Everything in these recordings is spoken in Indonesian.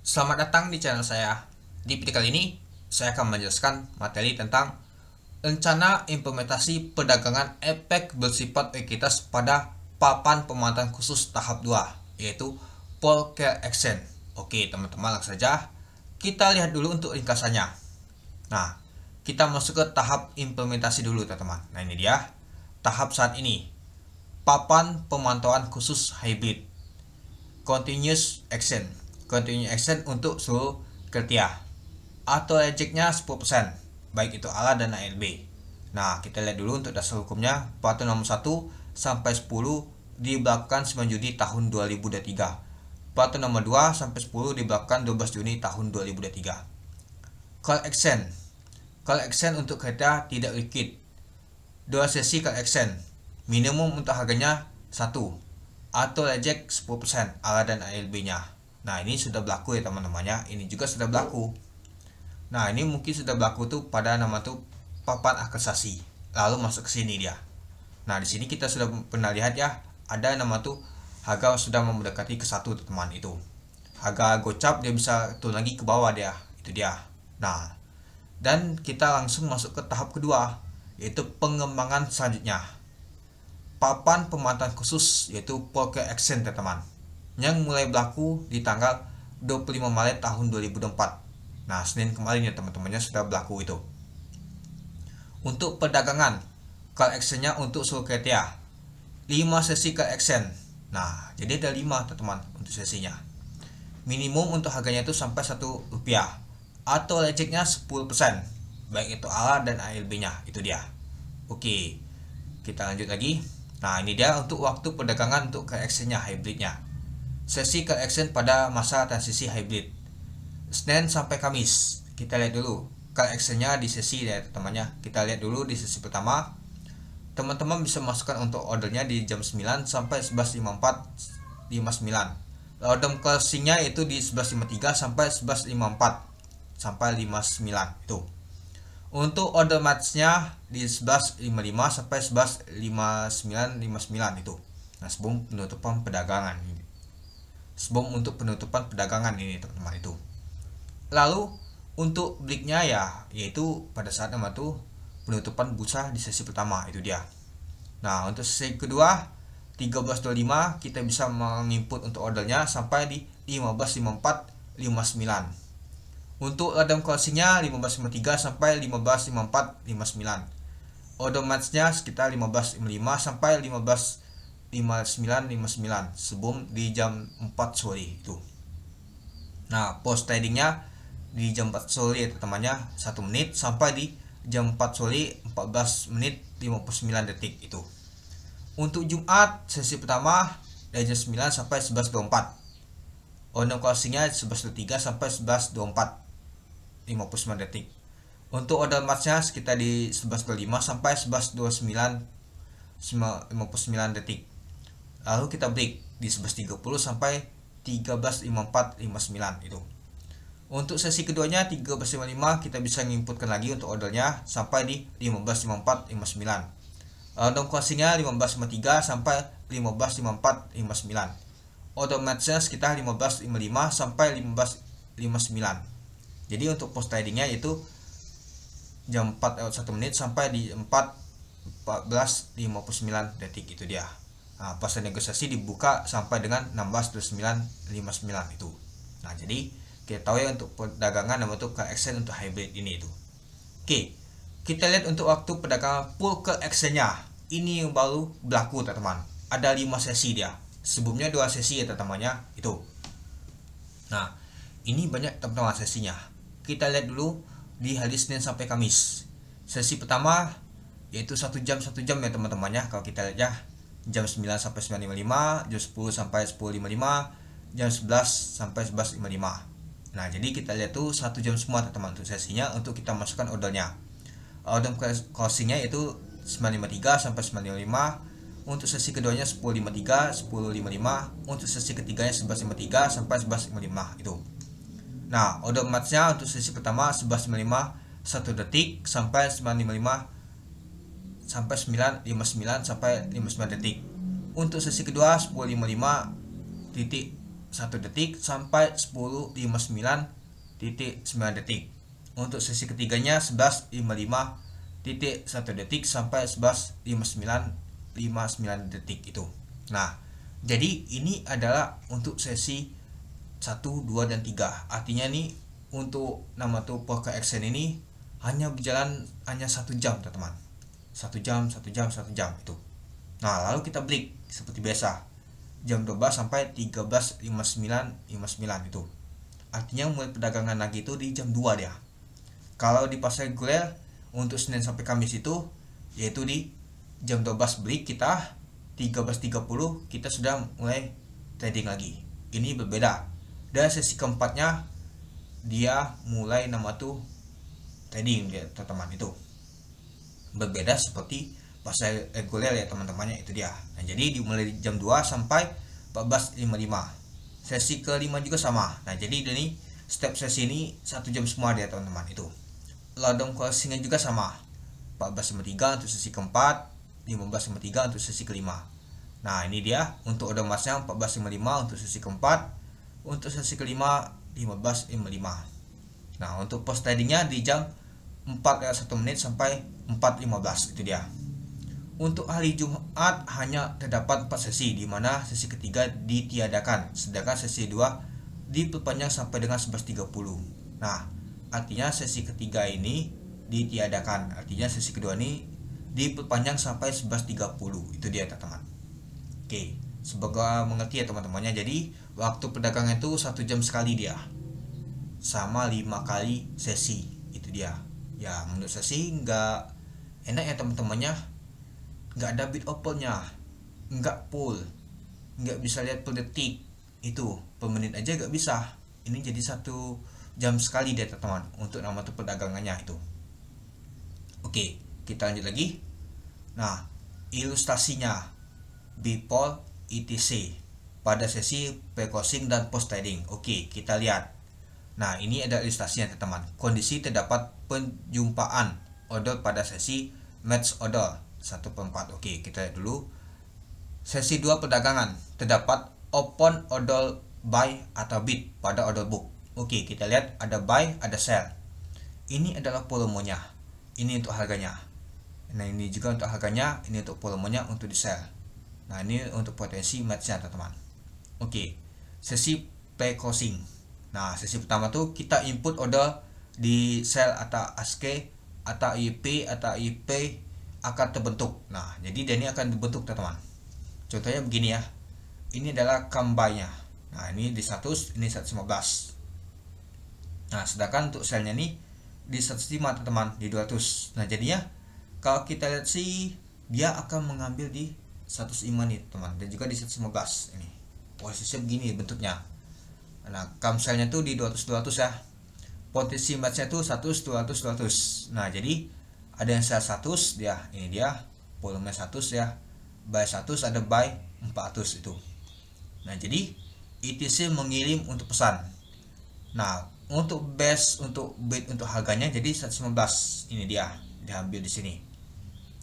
Selamat datang di channel saya. Di video kali ini, saya akan menjelaskan materi tentang rencana implementasi perdagangan efek bersifat ekuitas pada papan pemantauan khusus tahap 2, yaitu Polker Exchange. Oke, teman-teman, langsung saja kita lihat dulu untuk ringkasannya. Nah, kita masuk ke tahap implementasi dulu, teman-teman. Nah, ini dia tahap saat ini. Papan pemantauan khusus hybrid Continuous Action untuk seluruh kriteria atau rejectnya 10%, baik itu ALA dan ALB. Nah, kita lihat dulu untuk dasar hukumnya. Peraturan nomor 1 sampai 10 diberlakukan 9 Juni tahun 2023. Peraturan nomor 2 sampai 10 diberlakukan 12 Juni tahun 2023. Call action untuk kriteria tidak liquid. 2 sesi call action. Minimum untuk harganya 1 atau reject 10% ALA dan ALB-nya. Nah, ini sudah berlaku ya teman-temannya. Ini juga sudah berlaku. Nah, ini mungkin sudah berlaku tuh pada nama tuh papan aksesasi. Lalu masuk ke sini dia. Nah, di sini kita sudah pernah lihat ya, ada nama tuh harga sudah mendekati ke 1 teman itu. Harga gocap dia bisa turun lagi ke bawah dia. Itu dia. Nah, dan kita langsung masuk ke tahap kedua, yaitu pengembangan selanjutnya. Papan pemantauan khusus yaitu Polker Exchange, teman-teman, yang mulai berlaku di tanggal 25 Maret tahun 2024. Nah, Senin kemarin ya teman-temannya sudah berlaku itu. Untuk perdagangan call action-nya untuk seluruh kriteria 5 sesi call action. Nah, jadi ada 5 teman-teman untuk sesinya. Minimum untuk harganya itu sampai Rp1 atau rejectnya 10%, baik itu ALA dan ALB-nya. Itu dia. Oke, kita lanjut lagi. Nah, ini dia untuk waktu perdagangan untuk call action-nya hybridnya. Sesi call action pada masa transisi hybrid Senin sampai Kamis. Kita lihat dulu call action-nya di sesi ya teman-temannya. Kita lihat dulu di sesi pertama. Teman-teman bisa masukkan untuk ordernya di jam 9 sampai 11.54 Order closing-nya itu di 11.53 sampai 11.54 sampai 59 itu. Untuk order match-nya di 11.55 sampai 11.59 itu. Nah, sebelum penutupan perdagangan ini. Sebelum untuk penutupan perdagangan ini teman-teman itu. Lalu untuk breaknya ya, yaitu pada saat nama tuh penutupan bursa di sesi pertama, itu dia. Nah, untuk sesi kedua 13.25 kita bisa menginput untuk ordernya sampai di 15.54.59. Untuk random closing-nya 15.53 sampai 15.54.59. Order match-nya sekitar 15.55 sampai 15.59.59 sebelum di jam 4 sore itu. Nah, post trading-nya di jam 4 sore teman-temannya 1 menit sampai di jam 4 sore 14 menit 59 detik itu. Untuk Jumat sesi pertama dari jam 9 sampai 11.24. Order closing-nya 11.03 sampai 11.24 59 detik. Untuk order match-nya sekitar di 11.25 sampai 11.29 59 detik. Lalu kita break di 11.30 sampai 13.54.59 itu. Untuk sesi keduanya 13.55 kita bisa menginputkan lagi untuk ordernya sampai di 15.54.59. Order closing-nya 15.53 sampai 15.54.59. Order match-nya sekitar 15.55 sampai 15.59. Jadi untuk post tradingnya itu jam 4 lewat 1 menit sampai di 4.14.59 detik itu dia. Nah, pas negosiasi dibuka sampai dengan 16.29.59 itu. Nah, jadi kita tahu ya untuk perdagangan dan untuk call action untuk hybrid ini itu. Oke, kita lihat untuk waktu perdagangan full call action-nya. Ini yang baru berlaku teman-teman. Ada 5 sesi dia. Sebelumnya 2 sesi ya teman-temannya itu. Nah, ini banyak teman-teman sesinya. Kita lihat dulu di hari Senin sampai Kamis. Sesi pertama yaitu 1 jam ya teman-temannya. Kalau kita lihat ya, jam 9 sampai 9.55, jam 10 sampai 10.55, jam 11 sampai 11.55. Nah, jadi kita lihat tuh 1 jam semua teman-teman untuk sesinya untuk kita masukkan ordernya. Order closing-nya itu 9.53 sampai 9.55. Untuk sesi keduanya 10.53, 10.55. Untuk sesi ketiganya 11.53 sampai 11.55 itu. Nah, order match-nya untuk sesi pertama 11.55 1 detik sampai 9.55 sampai 9.59 sampai 59 detik. Untuk sesi kedua 10.55 titik 1 detik sampai 10.59.9 detik. Untuk sesi ketiganya 11.55.1 detik sampai 11.59.59 detik itu. Nah, jadi ini adalah untuk sesi 1, 2, dan 3. Artinya nih untuk nama tuh poker action ini hanya berjalan hanya 1 jam teman-teman. 1 jam, 1 jam, 1 jam itu. Nah, lalu kita break seperti biasa. Jam 12 sampai 13.59.59 itu. Artinya mulai perdagangan lagi itu di jam 2 dia. Kalau di pasar reguler untuk Senin sampai Kamis itu yaitu di jam 12 break kita, 13.30 kita sudah mulai trading lagi. Ini berbeda. Dan sesi keempatnya dia mulai nama tuh trading dia teman-teman itu. Berbeda seperti pasar reguler ya teman-temannya itu dia. Nah, jadi dimulai di jam 2 sampai 14.55. Sesi kelima juga sama. Nah, jadi ini step sesi ini 1 jam semua dia teman-teman itu. Ladang closingnya juga sama. 14.53 untuk sesi keempat, 15.53 untuk sesi kelima. Nah, ini dia untuk order emasnya 14.55 untuk sesi keempat, untuk sesi kelima 15.55. Nah, untuk post tradingnya di jam 4:01 menit sampai 4:15 itu dia. Untuk hari Jumat hanya terdapat 4 sesi, di mana sesi ketiga ditiadakan, sedangkan sesi 2 diperpanjang sampai dengan 11.30. Nah, artinya sesi ketiga ini ditiadakan, artinya sesi kedua ini diperpanjang sampai 11.30. Itu dia teman-teman. Oke, semoga mengerti ya teman-temannya. Jadi waktu perdagangan itu 1 jam sekali dia, sama 5 kali sesi. Itu dia. Ya, menurut saya sih nggak enak ya teman-temannya. Nggak ada bid opennya, nggak full, nggak bisa lihat per detik, itu per menit aja nggak bisa. Ini jadi 1 jam sekali deh teman-teman untuk nama tuh perdagangannya itu. Oke, kita lanjut lagi. Nah, ilustrasinya Bipol ETC pada sesi pre-closing dan post trading. Oke, kita lihat. Nah, ini ada ilustrasinya teman-teman. Kondisi terdapat penjumpaan order pada sesi match order 1/4. Oke, kita lihat dulu. Sesi 2 perdagangan terdapat open order buy atau bid pada order book. Oke, kita lihat ada buy, ada sell. Ini adalah volumenya. Ini untuk harganya. Nah, ini juga untuk harganya, ini untuk volumenya untuk di sell. Nah, ini untuk potensi matchnya teman-teman. Oke, sesi pre-closing. Nah, sesi pertama tuh kita input order di sell atau ASK atau IP atau IP akan terbentuk. Nah, jadi dia ini akan dibentuk teman-teman. Contohnya begini ya. Ini adalah combine-nya. Nah, ini di 100, ini 115. Nah, sedangkan untuk sell-nya nih di 105 teman-teman, di 200. Nah, jadinya kalau kita lihat sih dia akan mengambil di 105 nih teman, dan juga di 115 ini. Posisinya begini bentuknya. Nah, sell-nya tuh di 200 ya. Potensi match-nya tuh 100 200 200. Nah, jadi ada yang sell 100 dia, ini dia volume 100 ya. Buy 100, ada buy 400 itu. Nah, jadi ETC mengirim untuk pesan. Nah, untuk base untuk bid untuk harganya jadi 115. Ini dia diambil di sini.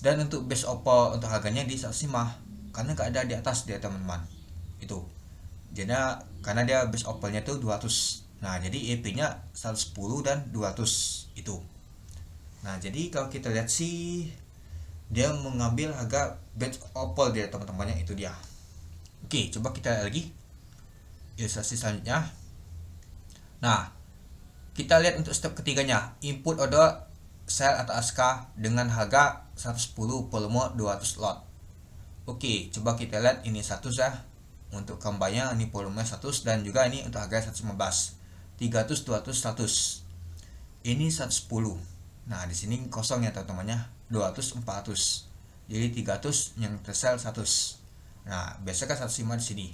Dan untuk base offer untuk harganya di 105 karena nggak ada di atas dia teman-teman. Itu. Jadi karena dia base offernya tuh 200. Nah, jadi EP-nya 110 dan 200 itu. Nah, jadi kalau kita lihat sih dia mengambil harga base offer dia teman-temannya, itu dia. Oke, coba kita lihat lagi ilustrasi selanjutnya. Nah, kita lihat untuk step ketiganya, input order sell atau ASK dengan harga 110 volume 200 lot. Oke, coba kita lihat ini 100 ya. Untuk kembangnya ini volume 100 dan juga ini untuk harga 115. 300 200 100. Ini 110. Nah, di sini kosong ya teman-temannya, 200 400. Jadi 300 yang tersel 100. Nah, biasanya kan 105 di sini.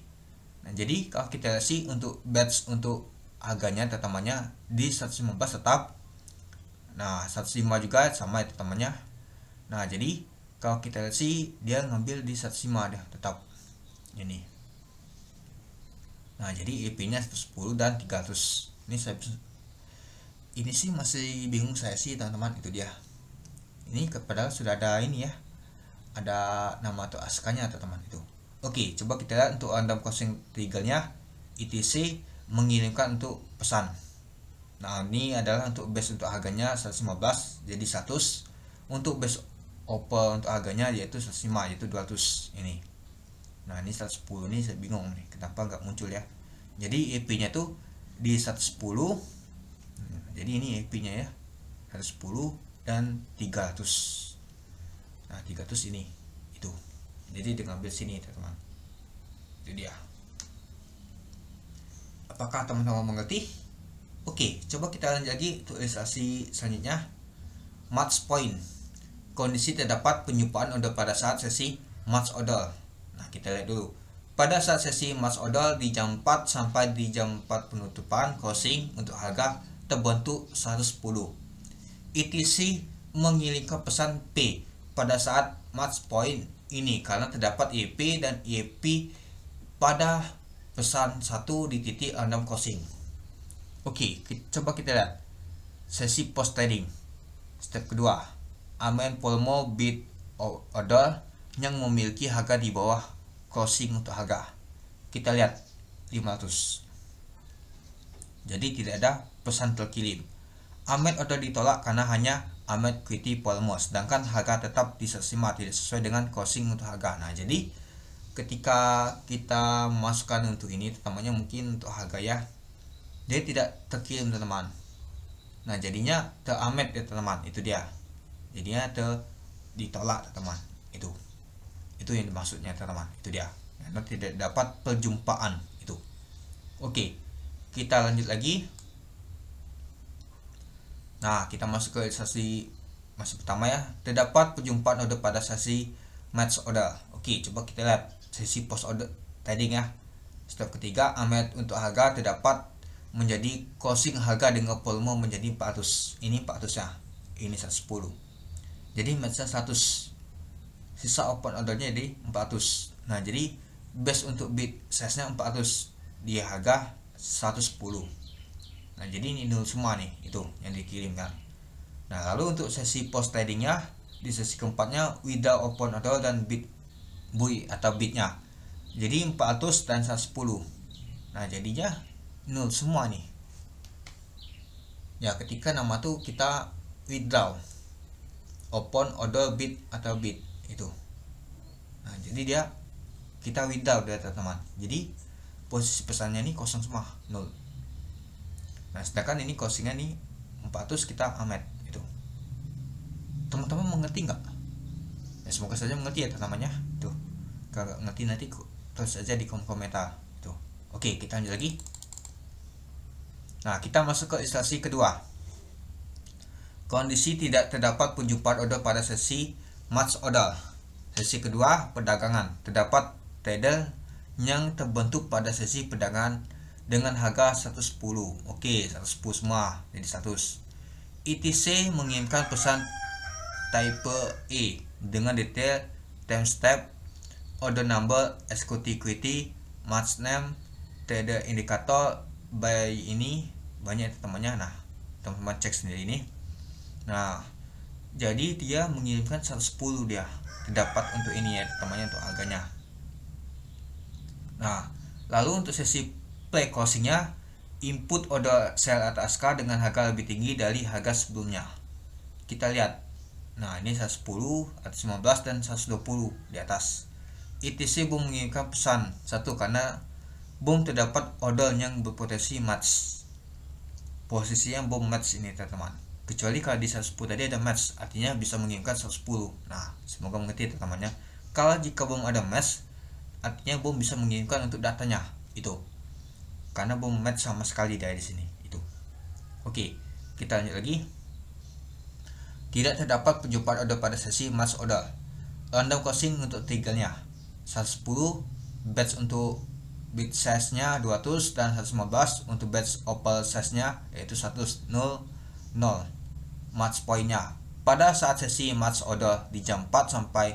Nah, jadi kalau kita lihat sih untuk batch untuk harganya teman-temannya di 115 tetap. Nah, 105 juga sama ya teman-temannya. Nah, jadi kalau kita lihat sih dia ngambil di 105 deh tetap. Ini. Nah, jadi EP-nya 110 dan 300. Ini sih masih bingung saya sih teman-teman, itu dia. Ini padahal sudah ada ini ya. Ada nama atau ASK-nya teman-teman itu. Oke, coba kita lihat untuk random closing trigger-nya. ETC mengirimkan untuk pesan. Nah, ini adalah untuk base untuk harganya 115 jadi 100. Untuk base open untuk harganya yaitu 105 yaitu 200 ini. Nah, ini 110 nih saya bingung nih kenapa nggak muncul ya. Jadi EP nya tuh di 110. Jadi ini EP nya ya 110 dan 300. Nah, 300 ini itu. Jadi dengan base sini teman-teman. Itu dia. Apakah teman-teman mengerti? Oke, coba kita lanjut lagi untuk ilustrasi selanjutnya. Match point. Kondisi terdapat penyumpaan order pada saat sesi match order. Nah, kita lihat dulu. Pada saat sesi match order di jam 4 sampai di jam 4 penutupan closing untuk harga terbentuk 110. ETC mengirimkan pesan P pada saat match point ini karena terdapat EP dan EP pada pesan 1 di titik 6 closing. Oke, coba kita lihat sesi post trading. Step kedua, amend promo bid order yang memiliki harga di bawah closing untuk harga. Kita lihat 500. Jadi tidak ada pesan terkirim. Amend order ditolak karena hanya amend equity promo, sedangkan harga tetap di 105 tidak sesuai dengan closing untuk harga. Nah, jadi ketika kita masukkan untuk ini, teman-temannya mungkin untuk harga ya, dia tidak terkirim teman-teman. Nah, jadinya teramend ya teman-teman, itu dia. Jadinya ditolak teman-teman. Itu yang dimaksudnya teman-teman, itu dia. Karena tidak dapat perjumpaan itu. Oke, kita lanjut lagi. Nah, kita masuk ke sesi masih pertama ya. Terdapat perjumpaan order pada sesi match order. Oke, coba kita lihat sesi post order trading ya. Step ketiga, amend untuk harga terdapat menjadi closing harga dengan volume menjadi 400. Ini 400 ya. Ini 110. Jadi matchnya 100. Sisa open ordernya jadi 400. Nah, jadi base untuk bid size nya 400 di harga 110. Nah, jadi ini nol semua nih itu yang dikirimkan. Nah, lalu untuk sesi post tradingnya di sesi keempatnya without open order dan bid buy atau bidnya. Jadi 400 dan 110. Nah, jadinya nol semua nih. Ya, ketika nama tuh kita withdraw open order bid atau bid itu. Nah, jadi dia kita withdraw dari teman-teman. Jadi posisi pesannya ini kosong semua, nol. Nah, sedangkan ini closingnya nih 400 kita amend itu. Teman-teman mengerti nggak? Ya, semoga saja mengerti ya teman-temannya. Tuh, kalau ngerti nanti terus aja di kolom komentar. Tuh. Oke, kita lanjut lagi. Nah, kita masuk ke ilustrasi kedua. Kondisi tidak terdapat penjumpaan order pada sesi match order. Sesi kedua, perdagangan. Terdapat trader yang terbentuk pada sesi perdagangan dengan harga 110. Oke, 110 semua jadi 100. ETC mengirimkan pesan type E dengan detail timestamp, order number, executive equity, match name, trader indikator by ini banyak temannya. Nah, teman-teman cek sendiri ini. Nah, jadi dia mengirimkan 110 dia terdapat untuk ini ya temannya, untuk harganya. Nah, lalu untuk sesi play closingnya input order sell atas K dengan harga lebih tinggi dari harga sebelumnya. Kita lihat. Nah, ini 110, 115 dan 120 di atas. ETC belum mengirimkan pesan satu karena belum terdapat order yang berpotensi match. Posisinya belum match ini teman-teman. Kecuali kalau di 110 tadi ada match, artinya bisa mengirimkan 110. Nah, semoga mengerti teman-temannya. Kalau jika belum ada match, artinya belum bisa mengirimkan untuk datanya itu. Karena belum match sama sekali dari sini itu. Oke, kita lanjut lagi. Tidak terdapat penjumpaan order pada sesi match order. Random closing untuk triggernya 110, batch untuk bid size nya 200 dan 115 untuk batch open size nya yaitu 100 0 0. Match point nya pada saat sesi match order di jam 4 sampai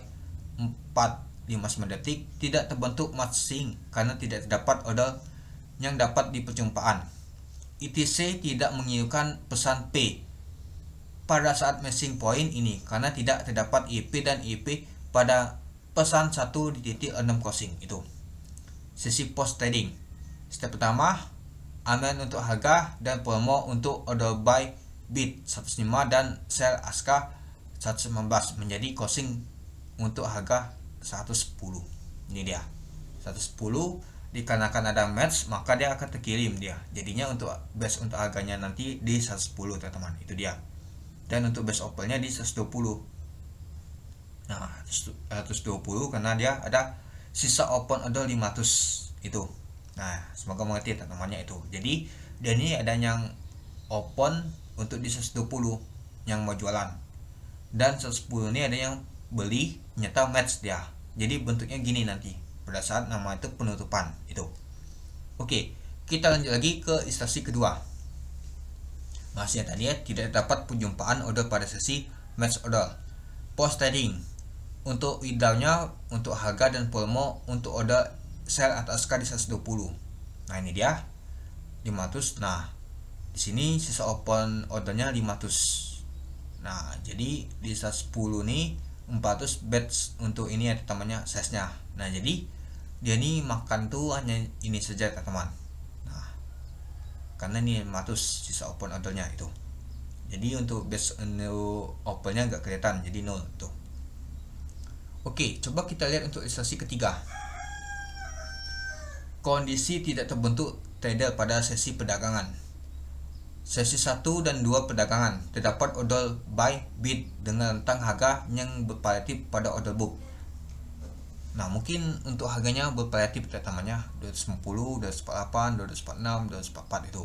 4:59 detik tidak terbentuk matching karena tidak terdapat order yang dapat di perjumpaan. ETC tidak mengirimkan pesan P pada saat matching point ini karena tidak terdapat EP dan EP pada pesan 1 di titik 6 closing itu. Sesi post trading Step pertama, amen untuk harga dan promo untuk order buy bid 105 dan sell ASKA 119 menjadi closing untuk harga 110. Ini dia 110, dikarenakan ada match maka dia akan terkirim dia. Jadinya untuk base untuk harganya nanti di 110 teman-teman. Itu dia. Dan untuk base opennya di 120. Nah, 120 karena dia ada sisa open order 500 itu. Nah, semoga mengerti teman-temannya itu. Jadi, dia ini ada yang open untuk di 120 yang mau jualan. Dan 110 ini ada yang beli nyata match dia. Jadi bentuknya gini nanti pada saat nama itu penutupan itu. Oke, kita lanjut lagi ke ilustrasi kedua. Masih tadi ya, tidak dapat perjumpaan order pada sesi match order. Post trading untuk withdrawnya untuk harga dan promo untuk order sell atau ASKA di 120. Nah, ini dia 500. Nah, di sini sisa open ordernya 500. Nah, jadi di 110 nih 400 batch untuk ini ya temannya size-nya. Nah, jadi dia ini makan tuh hanya ini saja teman. Nah, karena ini 500 sisa open ordernya itu. Jadi untuk batch opennya nggak kelihatan, jadi 0 tuh. Oke, coba kita lihat untuk ilustrasi ketiga. Kondisi tidak terbentuk trader pada sesi perdagangan. Sesi 1 dan 2 perdagangan terdapat order buy bid dengan rentang harga yang bervariatif pada order book. Nah, mungkin untuk harganya bervariatif teman-temannya 250, 248, 246, 244 itu.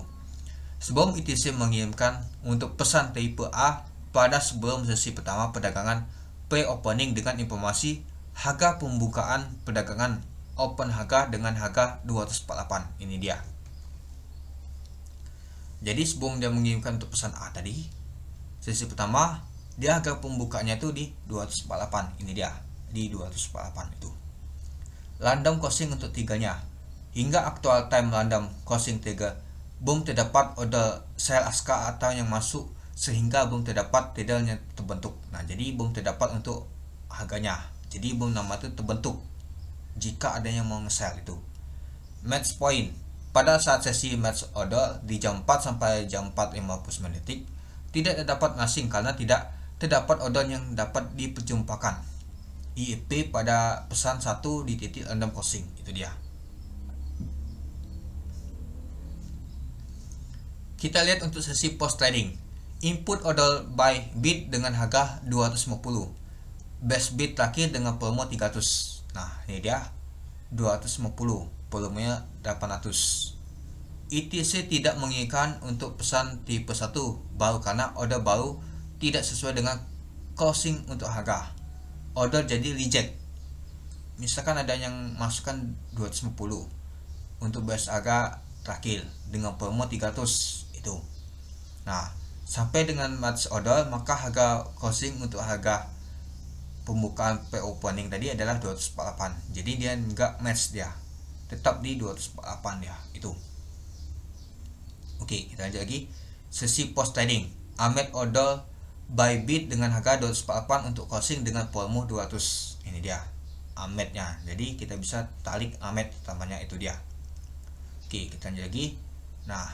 Sebelum ITC mengirimkan untuk pesan tipe A pada sebelum sesi pertama perdagangan pre-opening dengan informasi harga pembukaan perdagangan open harga dengan harga 248. Ini dia. Jadi sebelum dia mengirimkan untuk pesan A tadi, sesi pertama dia harga pembukanya itu di 248. Ini dia, di 248 itu. Random closing untuk tiganya. Hingga aktual time random closing tiga belum terdapat order sell ASKA atau yang masuk sehingga belum terdapat tradernya terbentuk. Nah, jadi belum terdapat untuk harganya. Jadi belum nama itu terbentuk jika ada yang mau nge-sell itu. Match point. Pada saat sesi match order di jam 4 sampai jam 4.59 detik tidak terdapat masing karena tidak terdapat order yang dapat diperjumpakan. IEP pada pesan 1 di titik random closing. Itu dia. Kita lihat untuk sesi post trading. Input order buy bid dengan harga 250. Best bid terakhir dengan promo 300. Nah, ini dia 250. Volumenya 800. ITC tidak menginginkan untuk pesan tipe 1 baru karena order baru tidak sesuai dengan closing untuk harga. Order jadi reject. Misalkan ada yang masukkan 250 untuk base harga terakhir dengan promo 300 itu. Nah, sampai dengan match order maka harga closing untuk harga pembukaan pre-opening tadi adalah 248. Jadi dia enggak match dia. Tetap di 248 ya itu. Oke, kita lanjut lagi. Sesi post trading. Amet order buy bid dengan harga 248 untuk closing dengan promo 200. Ini dia ametnya. Jadi kita bisa tarik amet tambahnya itu dia. Oke, kita lanjut lagi. Nah,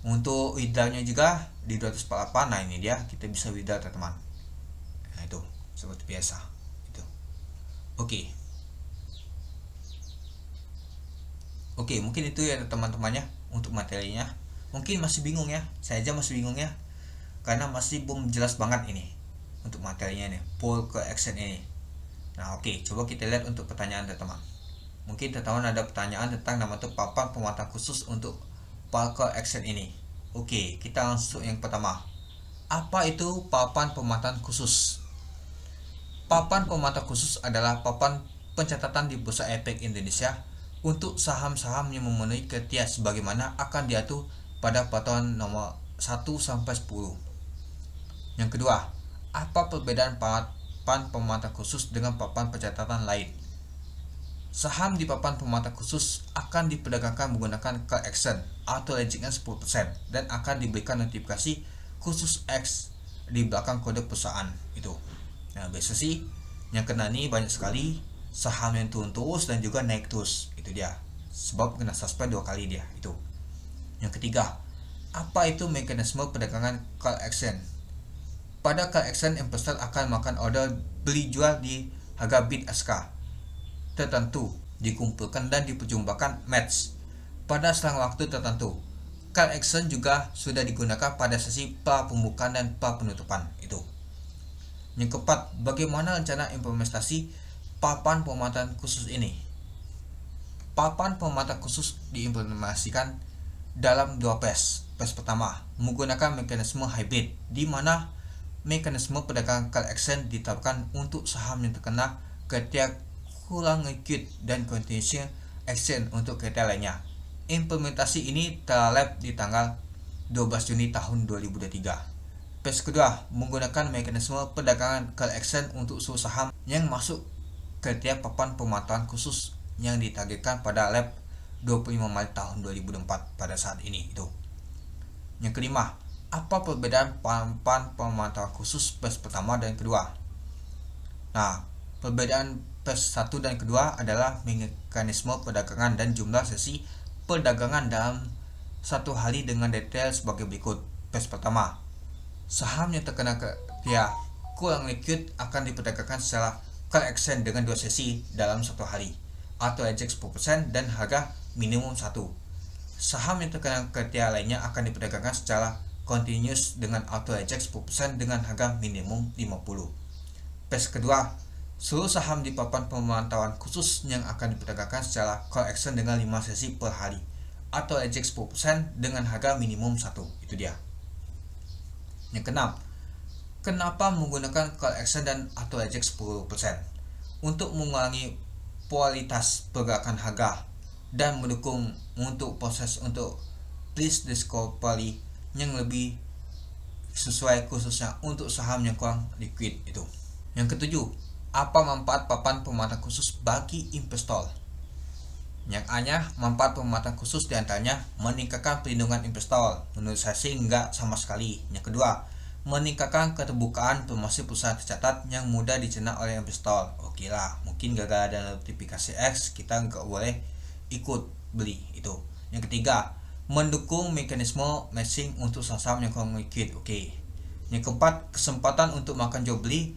untuk withdrawnya juga di 248. Nah, ini dia kita bisa withdraw teman-teman. Nah, itu seperti biasa itu. Oke. Oke, mungkin itu ya teman-temannya untuk materinya. Mungkin masih bingung ya, saya aja masih bingung ya, karena masih belum jelas banget ini untuk materinya nih, pull ke action ini. Nah, oke, coba kita lihat untuk pertanyaan teman-teman. Mungkin teman-teman ada pertanyaan tentang nama itu papan pemuatan khusus untuk pull ke action ini. Oke, kita langsung yang pertama. Apa itu papan pemuatan khusus? Papan pemuatan khusus adalah papan pencatatan di Bursa Efek Indonesia untuk saham-saham yang memenuhi kriteria sebagaimana akan diatur pada peraturan nomor 1 sampai 10. Yang kedua, apa perbedaan papan pemuatan khusus dengan papan pencatatan lain? Saham di papan pemuatan khusus akan diperdagangkan menggunakan call action atau rejectnya 10% dan akan diberikan notifikasi khusus X di belakang kode perusahaan itu. Nah, biasa sih yang kena nih banyak sekali saham yang turun terus dan juga naik terus, itu dia sebab kena suspend 2 kali dia itu. Yang ketiga, apa itu mekanisme perdagangan call action? Pada call action, investor akan melakukan order beli jual di harga bid ask tertentu, dikumpulkan dan diperjumpakan match pada selang waktu tertentu. Call action juga sudah digunakan pada sesi pra pembukaan dan pra penutupan itu. Yang keempat, bagaimana rencana implementasi papan pemantauan khusus ini? Papan pemantauan khusus diimplementasikan dalam 2 phase. Phase pertama menggunakan mekanisme hybrid, di mana mekanisme perdagangan call action diterapkan untuk saham yang terkena kriteria kurang liquid dan continuation action untuk kriteria lainnya. Implementasi ini terlep di tanggal 12 Juni tahun 2023. Phase kedua menggunakan mekanisme perdagangan call action untuk seluruh saham yang masuk kriteria papan pemantauan khusus yang ditargetkan pada lab 25 Maret tahun 2004 pada saat ini itu. Yang kelima, apa perbedaan papan pemantauan khusus phase pertama dan kedua? Nah, perbedaan phase 1 dan kedua adalah mekanisme perdagangan dan jumlah sesi perdagangan dalam satu hari dengan detail sebagai berikut. Phase pertama, saham yang terkena kriteria kurang liquid akan diperdagangkan secara call action dengan 2 sesi dalam satu hari atau reject 10% dan harga minimum 1. Saham yang terkena kriteria lainnya akan diperdagangkan secara continuous dengan auto reject 10% dengan harga minimum 50. Phase kedua, seluruh saham di papan pemantauan khusus yang akan diperdagangkan secara call action dengan 5 sesi per hari atau reject 10% dengan harga minimum 1. Itu dia. Yang keenam, kenapa menggunakan call action dan auto reject 10%? Untuk mengurangi kualitas pergerakan harga dan mendukung untuk proses untuk price discovery yang lebih sesuai khususnya untuk saham yang kurang liquid itu. Yang ketujuh, apa manfaat papan pemantauan khusus bagi investor? Yang A-nya, manfaat pemantauan khusus diantaranya meningkatkan perlindungan investor. Menurut saya sih enggak sama sekali. Yang kedua, meningkatkan keterbukaan informasi perusahaan tercatat yang mudah dicerna oleh investor. Oke lah, mungkin gara-gara ada notifikasi X kita nggak boleh ikut beli itu. Yang ketiga, mendukung mekanisme matching untuk saham yang kurang liquid. Oke. Yang keempat, kesempatan untuk makan jual beli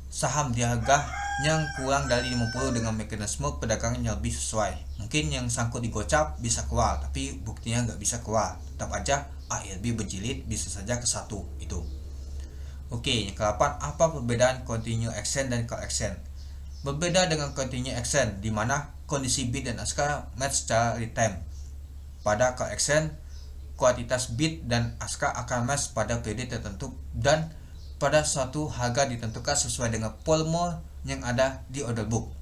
saham di harga yang kurang dari 50 dengan mekanisme perdagangan yang lebih sesuai. Mungkin yang sangkut di gocap bisa keluar, tapi buktinya nggak bisa keluar. Tetap aja ARB berjilid bisa saja ke 1 itu. Oke, yang ke-8, apa perbedaan continue action dan call action? Berbeda dengan continue action, di mana kondisi bid dan ask match secara real time. Pada call action, kuantitas bid dan ask akan match pada periode tertentu dan pada suatu harga ditentukan sesuai dengan volume yang ada di order book.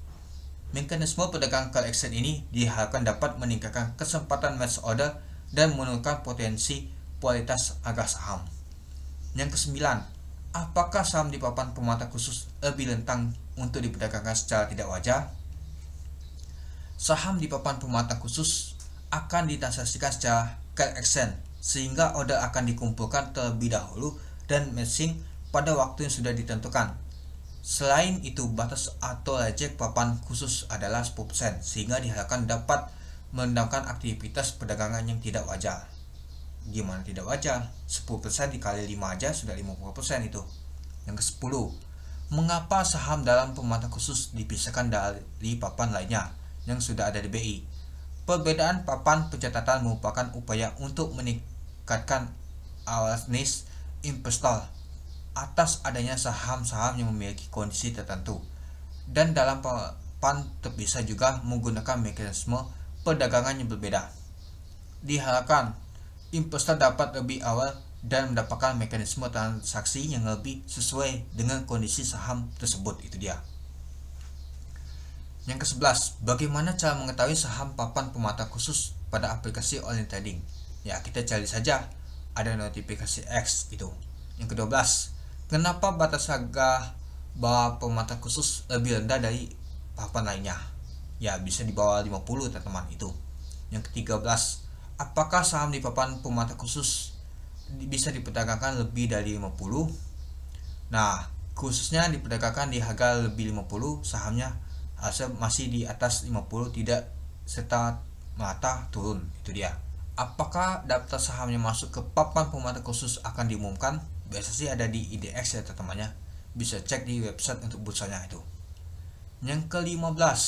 Mekanisme perdagangan call action ini diharapkan dapat meningkatkan kesempatan match order dan menurunkan potensi kualitas harga saham. Yang kesembilan, apakah saham di papan pemantauan khusus lebih rentan untuk diperdagangkan secara tidak wajar? Saham di papan pemantauan khusus akan ditransaksikan secara call action sehingga order akan dikumpulkan terlebih dahulu dan matching pada waktu yang sudah ditentukan. Selain itu, batas atau reject papan khusus adalah 10% sehingga diharapkan dapat meredamkan aktivitas perdagangan yang tidak wajar. Gimana tidak wajar? 10% dikali 5 aja sudah 50% itu. Yang ke-10, mengapa saham dalam pemantauan khusus dipisahkan dari papan lainnya yang sudah ada di BI? Perbedaan papan pencatatan merupakan upaya untuk meningkatkan awareness investor atas adanya saham-saham yang memiliki kondisi tertentu. Dan dalam papan terpisah juga menggunakan mekanisme perdagangan yang berbeda. Diharapkan investor dapat lebih awal dan mendapatkan mekanisme transaksi yang lebih sesuai dengan kondisi saham tersebut. Itu dia. Yang ke-11, bagaimana cara mengetahui saham papan pemantauan khusus pada aplikasi online trading? Ya, kita cari saja ada notifikasi X itu. Yang ke-12, kenapa batas harga bawah pemantauan khusus lebih rendah dari papan lainnya? Ya, bisa di bawah 50 teman-teman itu. Yang ke-13, apakah saham di papan pemantauan khusus bisa diperdagangkan lebih dari 50? Nah, khususnya diperdagangkan di harga lebih 50, sahamnya harusnya masih di atas 50 tidak serta mata turun, itu dia. Apakah daftar sahamnya masuk ke papan pemantau khusus akan diumumkan? Biasa sih ada di IDX ya teman-temannya. Bisa cek di website untuk bursanya itu. Yang ke-15,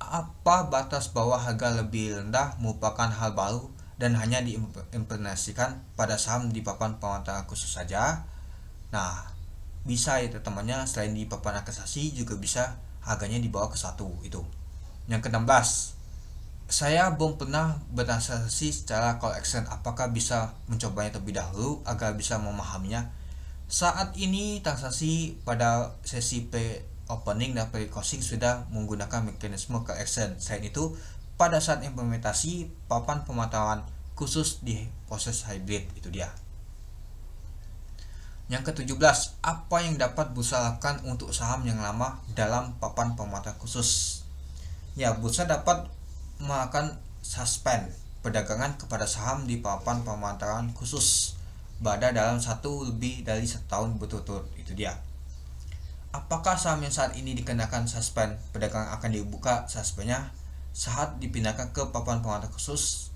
apa batas bawah harga lebih rendah merupakan hal baru dan hanya diimplementasikan pada saham di papan pemantauan khusus saja. Nah, bisa ya teman-temannya, selain di papan akasasi juga bisa harganya dibawa ke 1 itu. Yang ke-16, saya belum pernah bertransaksi secara call action. Apakah bisa mencobanya terlebih dahulu agar bisa memahaminya? Saat ini transaksi pada sesi pre-opening dan pre-closing sudah menggunakan mekanisme call action. Selain itu, pada saat implementasi papan pemantauan khusus di proses hybrid, itu dia. Yang ke-17, apa yang dapat bursa lakukan untuk saham yang lama dalam papan pemantauan khusus? Ya, bursa dapat melakukan suspend perdagangan kepada saham di papan pemantauan khusus pada dalam lebih dari 1 tahun berturut-turut, itu dia. Apakah saham yang saat ini dikenakan suspend perdagangan akan dibuka suspendnya saat dipindahkan ke papan pemantauan khusus?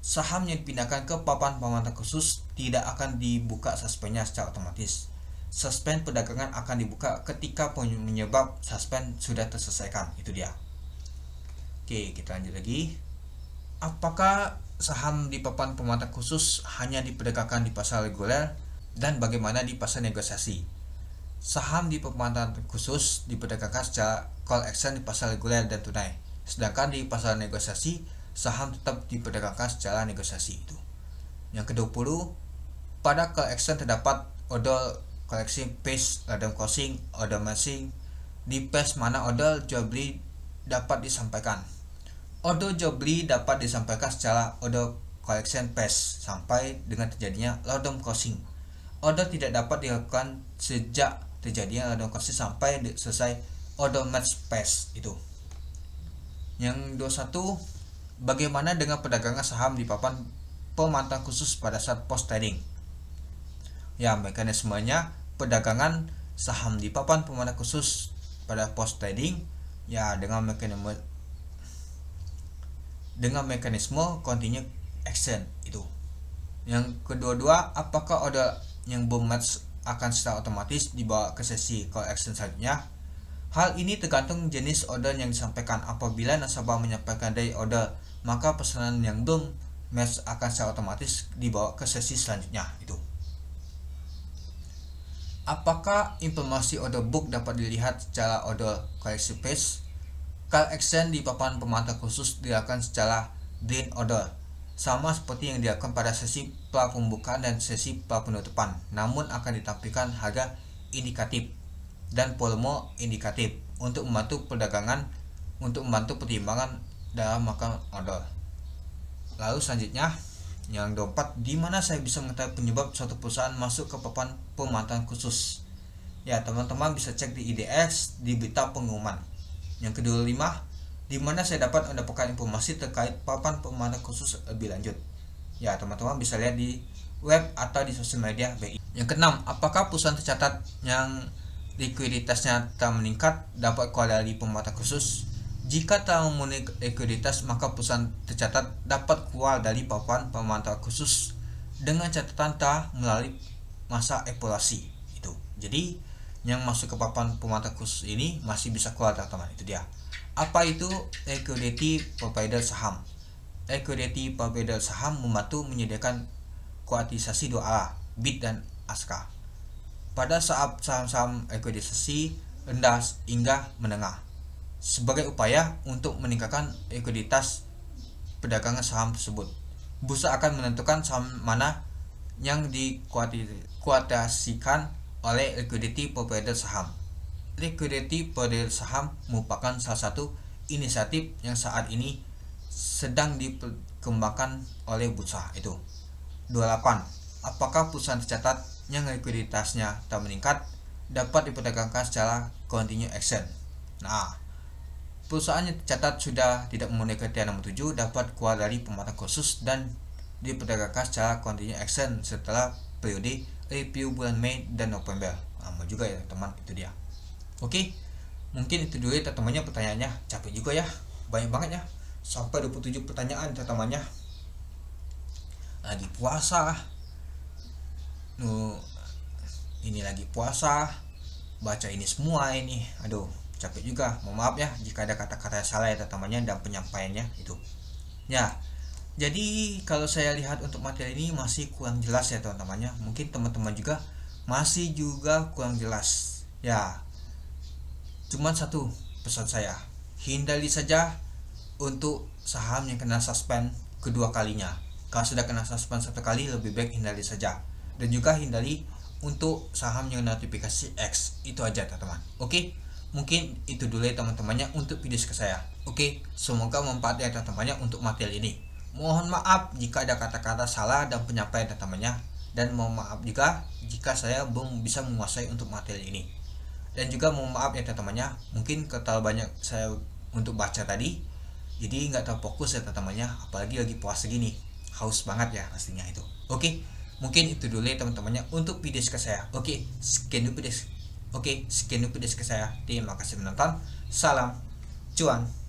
Saham yang dipindahkan ke papan pemantauan khusus tidak akan dibuka suspendnya secara otomatis. Suspend perdagangan akan dibuka ketika penyebab suspend sudah terselesaikan, itu dia. Oke, kita lanjut lagi. Apakah saham di papan pemantauan khusus hanya diperdagangkan di pasar reguler dan bagaimana di pasar negosiasi? Saham di pemantauan khusus diperdagangkan secara call action di pasar reguler dan tunai. Sedangkan di pasar negosiasi, saham tetap diperdagangkan secara negosiasi itu. Yang ke-20, pada call action terdapat order collection phase, order closing, order matching. Di phase mana order jual beli dapat disampaikan. Order jual beli dapat disampaikan secara order collection phase sampai dengan terjadinya order closing. Order tidak dapat dilakukan sejak terjadinya order closing sampai selesai order match phase itu. Yang 21, bagaimana dengan perdagangan saham di papan pemantauan khusus pada saat post trading? Ya, mekanismenya perdagangan saham di papan pemantauan khusus pada post trading ya dengan mekanisme continue action itu. Yang kedua, apakah order yang belum match akan secara otomatis dibawa ke sesi call action selanjutnya? Hal ini tergantung jenis order yang disampaikan. Apabila nasabah menyampaikan day order, maka pesanan yang belum match akan secara otomatis dibawa ke sesi selanjutnya itu. Apakah informasi order book dapat dilihat secara order collection phase? Call action di papan pemantauan khusus dilakukan secara blind order, sama seperti yang dilakukan pada sesi pra pembukaan dan sesi pra penutupan, namun akan ditampilkan harga indikatif dan volume indikatif untuk membantu pertimbangan dalam melakukan order. Lalu selanjutnya, yang 24, di mana saya bisa mengetahui penyebab suatu perusahaan masuk ke papan pemantauan khusus? Ya, teman-teman bisa cek di IDX di berita pengumuman. Yang ke-25, di mana saya dapat mendapatkan informasi terkait papan pemantauan khusus lebih lanjut? Ya, teman-teman bisa lihat di web atau di sosial media BI. Yang ke-6, apakah perusahaan tercatat yang likuiditasnya telah meningkat dapat keluar dari pemantauan khusus? Jika telah memenuhi likuiditas, maka perusahaan tercatat dapat keluar dari papan pemantauan khusus dengan catatan telah melalui masa evaluasi itu. Jadi yang masuk ke papan pemantauan khusus ini masih bisa keluar, teman-teman. Itu dia. Apa itu liquidity provider saham? Liquidity provider saham membantu menyediakan kuotisasi 2A, bid dan aska pada saat saham-saham likuiditasasi rendah hingga menengah, sebagai upaya untuk meningkatkan likuiditas perdagangan saham tersebut. Bursa akan menentukan saham mana yang dikuotasikan oleh liquidity provider saham. Liquidity provider saham merupakan salah satu inisiatif yang saat ini sedang dikembangkan oleh bursa itu. 28. Apakah perusahaan tercatat yang likuiditasnya tak meningkat dapat diperdagangkan secara continue action? Nah, perusahaan yang tercatat sudah tidak memenuhi kriteria nomor 7 dapat keluar dari pemantauan khusus dan diperdagangkan secara continue action setelah periode review bulan Mei dan November. Lama juga ya teman, itu dia. Oke, mungkin itu dulu ya teman-temannya pertanyaannya. Capek juga ya, banyak banget ya. sampai 27 pertanyaan teman-temannya. Lagi puasa, ini lagi puasa, baca ini semua ini, aduh capek juga. Mohon maaf ya jika ada kata-kata salah ya teman-temannya dan penyampaiannya itu ya. Jadi kalau saya lihat untuk materi ini masih kurang jelas ya teman-temannya, mungkin teman-teman juga masih juga kurang jelas ya. Cuman satu pesan saya, hindari saja untuk saham yang kena suspend kedua kalinya. Kalau sudah kena suspend satu kali, lebih baik hindari saja. Dan juga hindari untuk saham yang notifikasi X. Itu aja teman-teman. Oke, mungkin itu dulu ya teman-temannya untuk video saya. Oke, semoga manfaat ya teman-temannya untuk materi ini. Mohon maaf jika ada kata-kata salah dan penyampaian teman-temannya, dan mohon maaf juga jika saya belum bisa menguasai untuk materi ini. Dan juga mohon maaf ya teman-temannya, mungkin terlalu banyak saya untuk baca tadi, jadi nggak terfokus ya teman-temannya, apalagi lagi puasa gini, haus banget ya pastinya itu. Oke, mungkin itu dulu ya teman-temannya untuk video saya. Oke, sekian dulu video. Oke, sekian dulu video saya. Terima kasih menonton. Salam cuan.